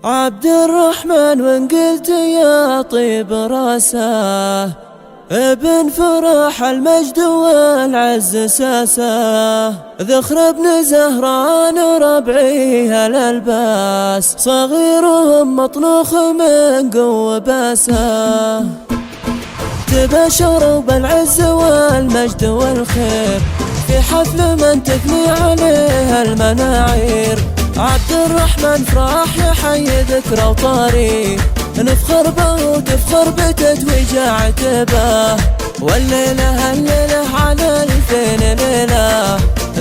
عبد الرحمن وإن قلت يا طيب راسه، ابن فرح المجد والعز ساسه، ذخر ابن زهران ربعي الألباس، صغيرهم مطنوخ من قوة باسه، تبشروا بالعز والمجد والخير في حفل من تثني عليه المناعير. عبد الرحمن فرح يحيي ذكرى وطاري، نفخر به وتفخر بتتويج عتبه، والليلة الليلة على 2000 ليلة،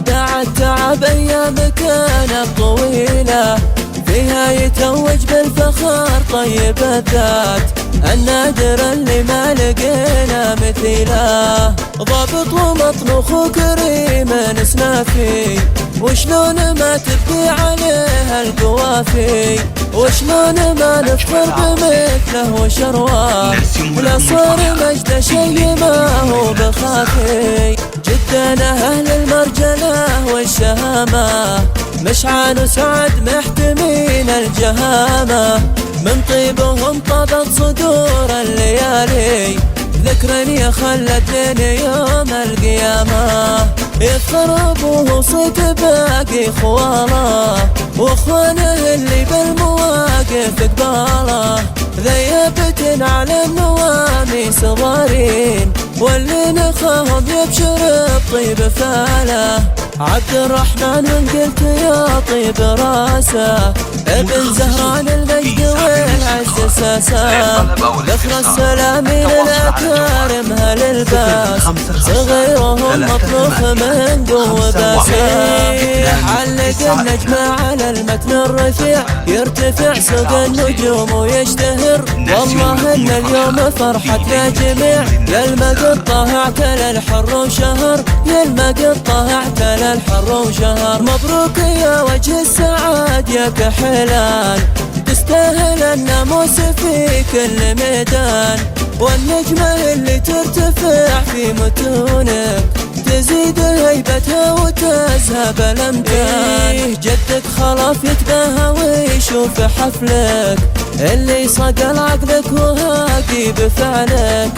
بعد تعب أيام كانت طويلة، فيها يتوج بالفخر طيب الذات، النادر اللي ما لقينا مثيله، ضابط ومطنوخ وكريم سنافي، وشلون ما تبكي عليه القوافي، وشلون ما نفخر بمثله وشرواه، لا صار مجد شي ما هو بخافي، جدنا أهل المرجلة والشهامة، مشعل وسعد محتمين الجهامة، من طيبهم طابت صدور الليالي، ذكرا يخلد لين يوم القيامة، يفخر ابوه صيت باقي خواله، واخوانه اللي بالمواقف قباله، ذيبت على النوامي صغارين، واللي نخاهم يبشر بطيب فاله. عبد الرحمن وإن قلت يا طيب راسه، ابن زهران المجد والعز ساسه، ذخر السلامين الأكارم هاللباس، صغيرهم مطلوخ من قوة باسه، علق النجم على المتن الرفيع، يرتفع سوق النجوم ويشتهر، والله ان اليوم فرحتنا جميع، يا المقطة اعتلى الحر وشهر، يا المقطة اعتلى الحر وشهر، مبروك يا وجه السعاد يا كحلان، تستاهل الناموس في كل ميدان، والنجمة اللي ترتفع في متونك، تزيد هيبتها وتزهب الأمجاد، جدك خلاف يتباهى ويشوف حفلك، اللي صقل عقلك وهاقي بفعلك،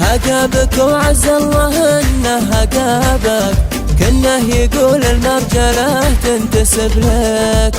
هقابك وعز الله انه هقابك، كنه يقول المرجلة تنتسب لك.